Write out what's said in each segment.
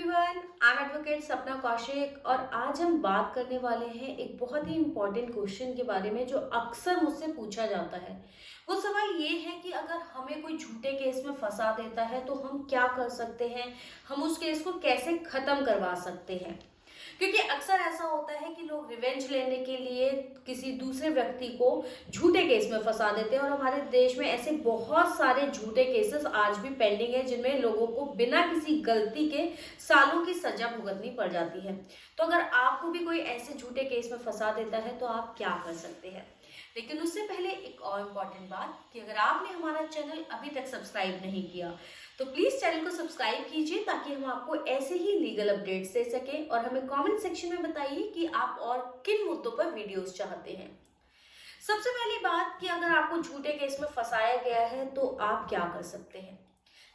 Everyone, I am advocate सपना कौशिक और आज हम बात करने वाले हैं एक बहुत ही इम्पोर्टेंट क्वेश्चन के बारे में जो अक्सर मुझसे पूछा जाता है। वो सवाल ये है कि अगर हमें कोई झूठे केस में फंसा देता है तो हम क्या कर सकते हैं, हम उस केस को कैसे खत्म करवा सकते हैं। क्योंकि अक्सर ऐसा होता है कि लोग रिवेंज लेने के लिए किसी दूसरे व्यक्ति को झूठे केस में फंसा देते हैं और हमारे देश में ऐसे बहुत सारे झूठे केसेस आज भी पेंडिंग है जिनमें लोगों को बिना किसी गलती के सालों की सजा भुगतनी पड़ जाती है। तो अगर आपको भी कोई ऐसे झूठे केस में फंसा देता है तो आप क्या कर सकते हैं। लेकिन उससे पहले एक और इम्पॉर्टेंट बात कि अगर आपने हमारा चैनल अभी तक सब्सक्राइब नहीं किया तो प्लीज चैनल को सब्सक्राइब कीजिए ताकि हम आपको ऐसे ही लीगल अपडेट्स दे सकें और हमें कमेंट सेक्शन में बताइए कि आप और किन मुद्दों पर वीडियोस चाहते हैं। सबसे पहली बात कि अगर आपको झूठे केस में फंसाया गया है तो आप क्या कर सकते हैं।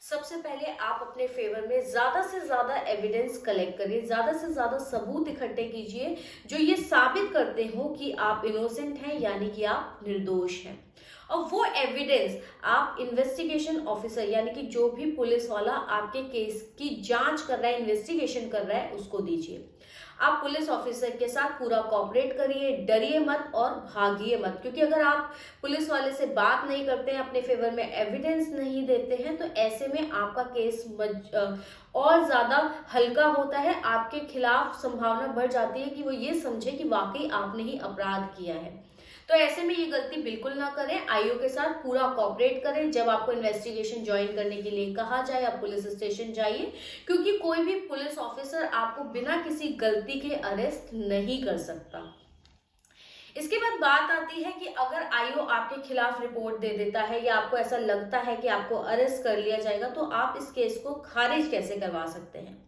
सबसे पहले आप अपने फेवर में ज्यादा से ज्यादा एविडेंस कलेक्ट करिए, ज्यादा से ज्यादा सबूत इकट्ठे कीजिए जो ये साबित करते हो कि आप इनोसेंट हैं, यानी कि आप निर्दोष हैं। और वो एविडेंस आप इन्वेस्टिगेशन ऑफिसर यानी कि जो भी पुलिस वाला आपके केस की जांच कर रहा है, इन्वेस्टिगेशन कर रहा है, उसको दीजिए। आप पुलिस ऑफिसर के साथ पूरा कोऑपरेट करिए, डरिए मत और भागिए मत। क्योंकि अगर आप पुलिस वाले से बात नहीं करते हैं, अपने फेवर में एविडेंस नहीं देते हैं, तो ऐसे में आपका केस और ज्यादा हल्का होता है। आपके खिलाफ संभावना बढ़ जाती है कि वो ये समझे कि वाकई आपने ही अपराध किया है। तो ऐसे में ये गलती बिल्कुल ना करें। आईओ के साथ पूरा कोऑपरेट करें। जब आपको इन्वेस्टिगेशन ज्वाइन करने के लिए कहा जाए आप पुलिस स्टेशन जाइए, क्योंकि कोई भी पुलिस ऑफिसर आपको बिना किसी गलती के अरेस्ट नहीं कर सकता। इसके बाद बात आती है कि अगर आईओ आपके खिलाफ रिपोर्ट दे देता है या आपको ऐसा लगता है कि आपको अरेस्ट कर लिया जाएगा तो आप इस केस को खारिज कैसे करवा सकते हैं।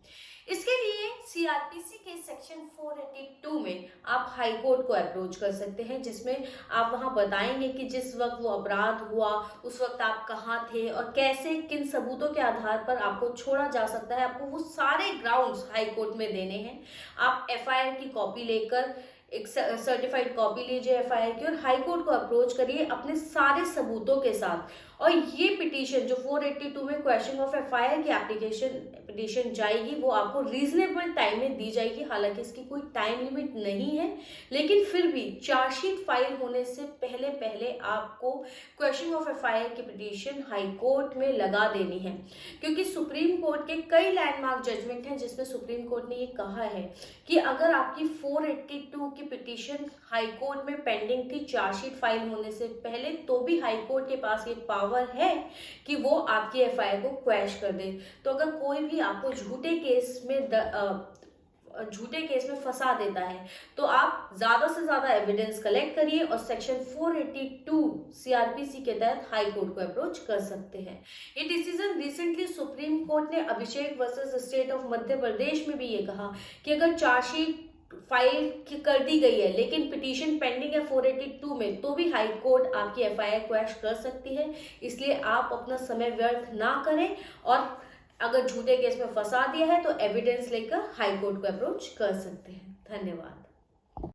इसके लिए सीआरपीसी के सेक्शन 482 में आप हाई कोर्ट को अप्रोच कर सकते हैं, जिसमें आप वहां बताएंगे कि जिस वक्त वो अपराध हुआ उस वक्त आप कहाँ थे और कैसे किन सबूतों के आधार पर आपको छोड़ा जा सकता है। आपको वो सारे ग्राउंड्स हाई कोर्ट में देने हैं। आप एफआईआर की कॉपी लेकर एक सर्टिफाइड कॉपी लीजिए एफआईआर की और हाई कोर्ट को अप्रोच करिए अपने सारे सबूतों के साथ। और ये पिटीशन जो 482 में क्वेश्चन ऑफ एफआईआर की पिटीशन जाएगी वो आपको रीजनेबल टाइम में दी जाएगी। हालांकि इसकी कोई टाइम लिमिट नहीं है, लेकिन फिर भी चार्जशीट फाइल होने से पहले पहले आपको क्वेश्चन ऑफ एफआईआर की पिटीशन हाई कोर्ट में लगा देनी है। क्योंकि सुप्रीम कोर्ट के कई लैंडमार्क जजमेंट हैं जिसमें सुप्रीम कोर्ट ने ये कहा है कि अगर आपकी 482 की पिटीशन हाई कोर्ट में पेंडिंग थी चार्जशीट फाइल होने से पहले, तो भी हाई कोर्ट के पास ये पावर है कि वो आपकी एफआईआर को क्वैश कर दे। तो अगर कोई भी आपको झूठे केस में फंसा देता है तो आप ज्यादा से ज्यादा एविडेंस कलेक्ट करिए और सेक्शन 482 सीआरपीसी के तहत हाई कोर्ट को अप्रोच कर सकते हैं। ये डिसीजन रिसेंटली सुप्रीम कोर्ट ने अभिषेक versus state of Madhya Pradesh में भी ये कहा कि अगर चार्जशीट फाइल कर दी गई है लेकिन पिटीशन पेंडिंग है 482 में, तो भी हाई कोर्ट आपकी एफआईआर क्वैश कर सकती है। इसलिए आप अपना समय व्यर्थ ना करें और अगर झूठे केस में फंसा दिया है तो एविडेंस लेकर हाई कोर्ट को अप्रोच कर सकते हैं। धन्यवाद।